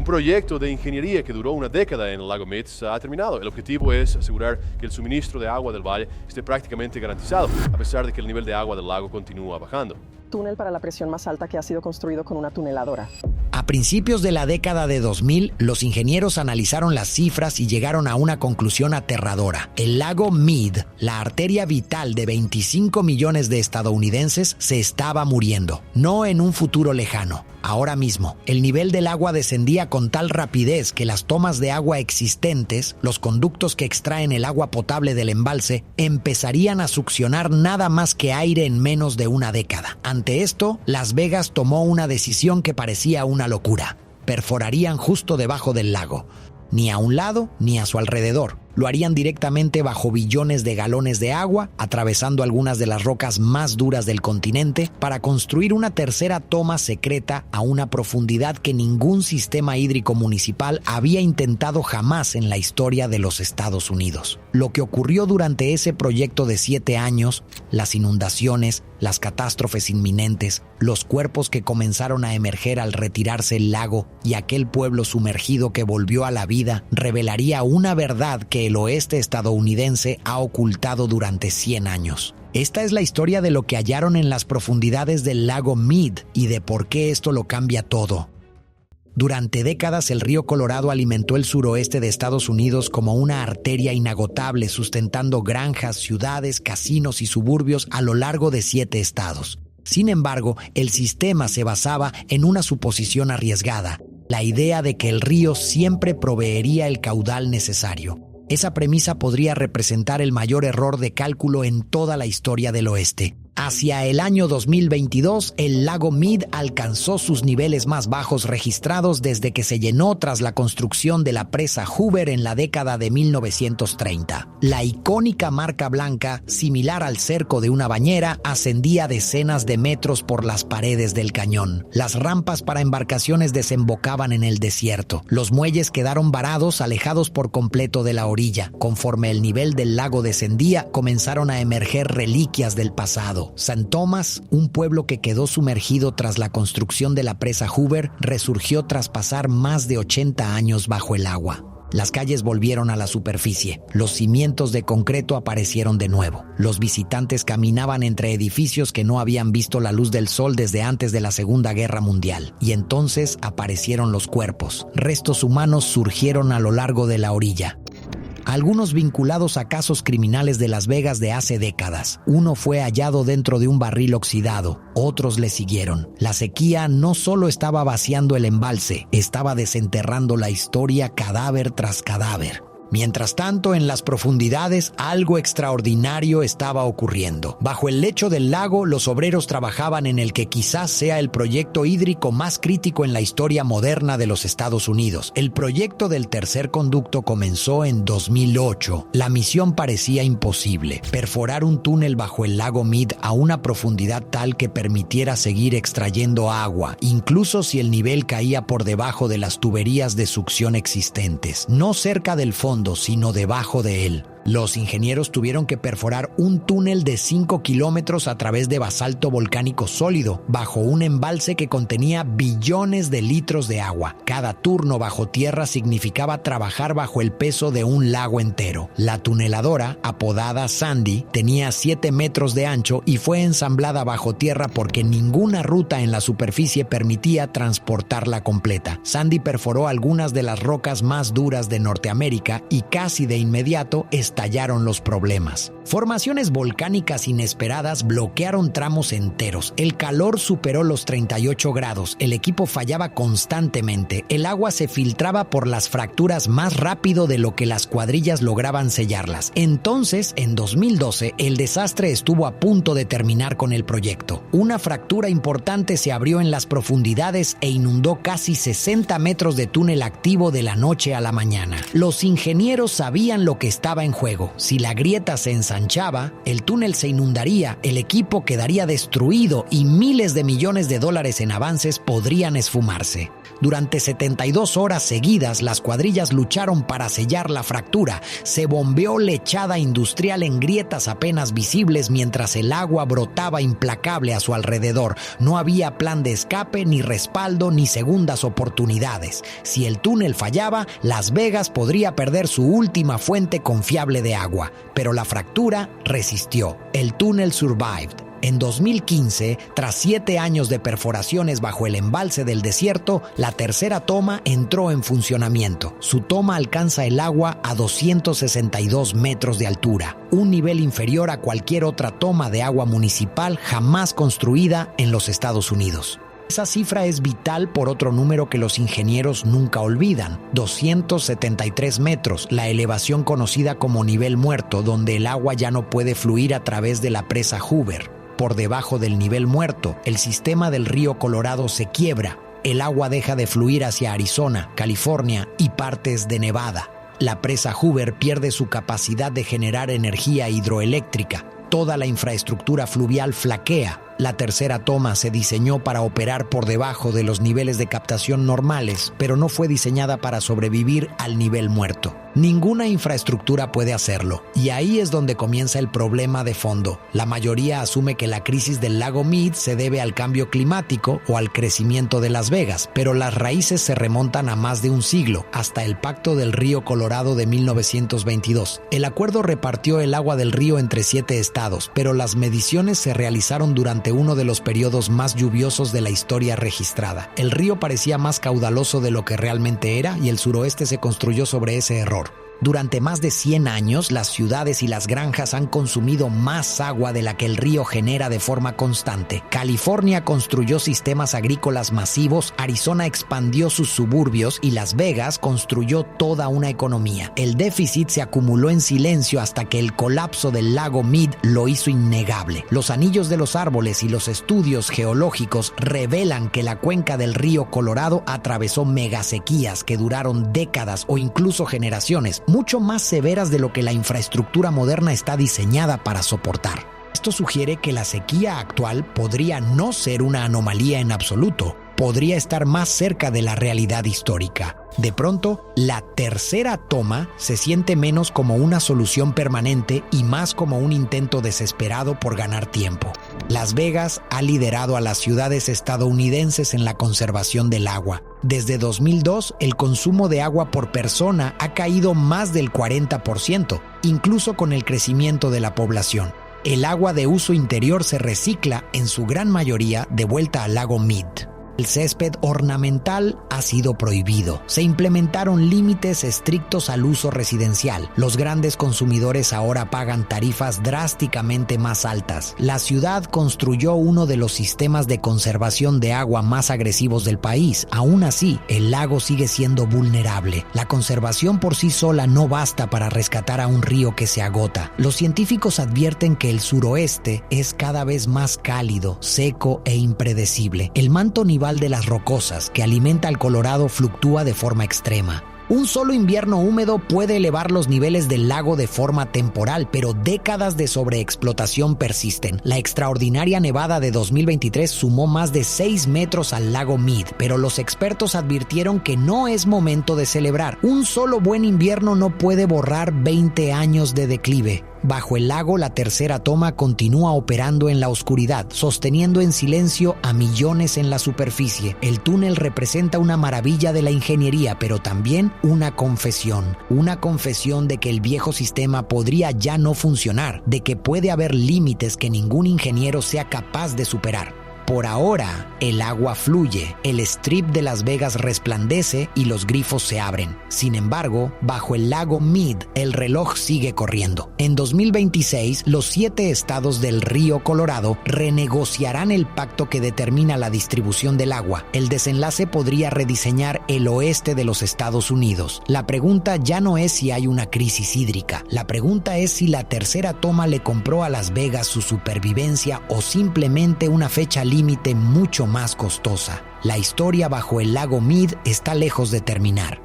proyecto de ingeniería que duró una década en el lago Mead ha terminado. El objetivo es asegurar que el suministro de agua del valle esté prácticamente garantizado, a pesar de que el nivel de agua del lago continúa bajando. Túnel para la presión más alta que ha sido construido con una tuneladora. A principios de la década de 2000, los ingenieros analizaron las cifras y llegaron a una conclusión aterradora. El lago Mead, la arteria vital de 25 millones de estadounidenses, se estaba muriendo. No en un futuro lejano, ahora mismo. El nivel del agua descendía con tal rapidez que las tomas de agua existentes, los conductos que extraen el agua potable del embalse, empezarían a succionar nada más que aire en menos de una década. Ante esto, Las Vegas tomó una decisión que parecía una locura. Perforarían justo debajo del lago, ni a un lado ni a su alrededor. Lo harían directamente bajo billones de galones de agua, atravesando algunas de las rocas más duras del continente, para construir una tercera toma secreta a una profundidad que ningún sistema hídrico municipal había intentado jamás en la historia de los Estados Unidos. Lo que ocurrió durante ese proyecto de 7 años, las inundaciones, las catástrofes inminentes, los cuerpos que comenzaron a emerger al retirarse el lago y aquel pueblo sumergido que volvió a la vida, revelaría una verdad que el oeste estadounidense ha ocultado durante 100 años. Esta es la historia de lo que hallaron en las profundidades del lago Mead y de por qué esto lo cambia todo. Durante décadas, el río Colorado alimentó el suroeste de Estados Unidos como una arteria inagotable, sustentando granjas, ciudades, casinos y suburbios a lo largo de 7 estados. Sin embargo, el sistema se basaba en una suposición arriesgada, la idea de que el río siempre proveería el caudal necesario. Esa premisa podría representar el mayor error de cálculo en toda la historia del oeste. Hacia el año 2022, el lago Mead alcanzó sus niveles más bajos registrados desde que se llenó tras la construcción de la presa Hoover en la década de 1930. La icónica marca blanca, similar al cerco de una bañera, ascendía decenas de metros por las paredes del cañón. Las rampas para embarcaciones desembocaban en el desierto. Los muelles quedaron varados, alejados por completo de la orilla. Conforme el nivel del lago descendía, comenzaron a emerger reliquias del pasado. St. Thomas, un pueblo que quedó sumergido tras la construcción de la presa Hoover, resurgió tras pasar más de 80 años bajo el agua. Las calles volvieron a la superficie. Los cimientos de concreto aparecieron de nuevo. Los visitantes caminaban entre edificios que no habían visto la luz del sol desde antes de la Segunda Guerra Mundial. Y entonces aparecieron los cuerpos. Restos humanos surgieron a lo largo de la orilla. Algunos vinculados a casos criminales de Las Vegas de hace décadas. Uno fue hallado dentro de un barril oxidado, otros le siguieron. La sequía no solo estaba vaciando el embalse, estaba desenterrando la historia cadáver tras cadáver. Mientras tanto, en las profundidades, algo extraordinario estaba ocurriendo. Bajo el lecho del lago, los obreros trabajaban en el que quizás sea el proyecto hídrico más crítico en la historia moderna de los Estados Unidos. El proyecto del tercer conducto comenzó en 2008. La misión parecía imposible: perforar un túnel bajo el lago Mead a una profundidad tal que permitiera seguir extrayendo agua, incluso si el nivel caía por debajo de las tuberías de succión existentes. No cerca del fondo, sino debajo de él. Los ingenieros tuvieron que perforar un túnel de 5 kilómetros a través de basalto volcánico sólido, bajo un embalse que contenía billones de litros de agua. Cada turno bajo tierra significaba trabajar bajo el peso de un lago entero. La tuneladora, apodada Sandy, tenía 7 metros de ancho y fue ensamblada bajo tierra porque ninguna ruta en la superficie permitía transportarla completa. Sandy perforó algunas de las rocas más duras de Norteamérica y casi de inmediato estallaron los problemas. Formaciones volcánicas inesperadas bloquearon tramos enteros. El calor superó los 38 grados. El equipo fallaba constantemente. El agua se filtraba por las fracturas más rápido de lo que las cuadrillas lograban sellarlas. Entonces, en 2012, el desastre estuvo a punto de terminar con el proyecto. Una fractura importante se abrió en las profundidades e inundó casi 60 metros de túnel activo de la noche a la mañana. Los ingenieros sabían lo que estaba en juego. Si la grieta se ensanchaba, el túnel se inundaría, el equipo quedaría destruido y miles de millones de dólares en avances podrían esfumarse. Durante 72 horas seguidas, las cuadrillas lucharon para sellar la fractura. Se bombeó lechada industrial en grietas apenas visibles mientras el agua brotaba implacable a su alrededor. No había plan de escape, ni respaldo, ni segundas oportunidades. Si el túnel fallaba, Las Vegas podría perder su última fuente confiable de agua. Pero la fractura resistió. El túnel survived. En 2015, tras 7 años de perforaciones bajo el embalse del desierto, la tercera toma entró en funcionamiento. Su toma alcanza el agua a 262 metros de altura, un nivel inferior a cualquier otra toma de agua municipal jamás construida en los Estados Unidos. Esa cifra es vital por otro número que los ingenieros nunca olvidan: 273 metros, la elevación conocida como nivel muerto, donde el agua ya no puede fluir a través de la presa Hoover. Por debajo del nivel muerto, el sistema del río Colorado se quiebra. El agua deja de fluir hacia Arizona, California y partes de Nevada. La presa Hoover pierde su capacidad de generar energía hidroeléctrica. Toda la infraestructura fluvial flaquea. La tercera toma se diseñó para operar por debajo de los niveles de captación normales, pero no fue diseñada para sobrevivir al nivel muerto. Ninguna infraestructura puede hacerlo, y ahí es donde comienza el problema de fondo. La mayoría asume que la crisis del lago Mead se debe al cambio climático o al crecimiento de Las Vegas, pero las raíces se remontan a más de un siglo, hasta el Pacto del Río Colorado de 1922. El acuerdo repartió el agua del río entre 7 estados, pero las mediciones se realizaron durante uno de los periodos más lluviosos de la historia registrada. El río parecía más caudaloso de lo que realmente era, y el suroeste se construyó sobre ese error. Durante más de 100 años, las ciudades y las granjas han consumido más agua de la que el río genera de forma constante. California construyó sistemas agrícolas masivos, Arizona expandió sus suburbios y Las Vegas construyó toda una economía. El déficit se acumuló en silencio hasta que el colapso del lago Mead lo hizo innegable. Los anillos de los árboles y los estudios geológicos revelan que la cuenca del río Colorado atravesó megasequías que duraron décadas o incluso generaciones, mucho más severas de lo que la infraestructura moderna está diseñada para soportar. Esto sugiere que la sequía actual podría no ser una anomalía en absoluto, podría estar más cerca de la realidad histórica. De pronto, la tercera toma se siente menos como una solución permanente y más como un intento desesperado por ganar tiempo. Las Vegas ha liderado a las ciudades estadounidenses en la conservación del agua. Desde 2002, el consumo de agua por persona ha caído más del 40%, incluso con el crecimiento de la población. El agua de uso interior se recicla, en su gran mayoría, de vuelta al lago Mead. El césped ornamental ha sido prohibido. Se implementaron límites estrictos al uso residencial. Los grandes consumidores ahora pagan tarifas drásticamente más altas. La ciudad construyó uno de los sistemas de conservación de agua más agresivos del país. Aún así, el lago sigue siendo vulnerable. La conservación por sí sola no basta para rescatar a un río que se agota. Los científicos advierten que el suroeste es cada vez más cálido, seco e impredecible. El manto nival de las rocosas que alimenta al Colorado fluctúa de forma extrema. Un solo invierno húmedo puede elevar los niveles del lago de forma temporal, pero décadas de sobreexplotación persisten. La extraordinaria nevada de 2023 sumó más de 6 metros al lago Mead, pero los expertos advirtieron que no es momento de celebrar. Un solo buen invierno no puede borrar 20 años de declive. Bajo el lago, la tercera toma continúa operando en la oscuridad, sosteniendo en silencio a millones en la superficie. El túnel representa una maravilla de la ingeniería, pero también una confesión de que el viejo sistema podría ya no funcionar, de que puede haber límites que ningún ingeniero sea capaz de superar. Por ahora, el agua fluye, el strip de Las Vegas resplandece y los grifos se abren. Sin embargo, bajo el lago Mead, el reloj sigue corriendo. En 2026, los 7 estados del río Colorado renegociarán el pacto que determina la distribución del agua. El desenlace podría rediseñar el oeste de los Estados Unidos. La pregunta ya no es si hay una crisis hídrica. La pregunta es si la tercera toma le compró a Las Vegas su supervivencia o simplemente una fecha límite mucho más costosa. La historia bajo el lago Mead está lejos de terminar.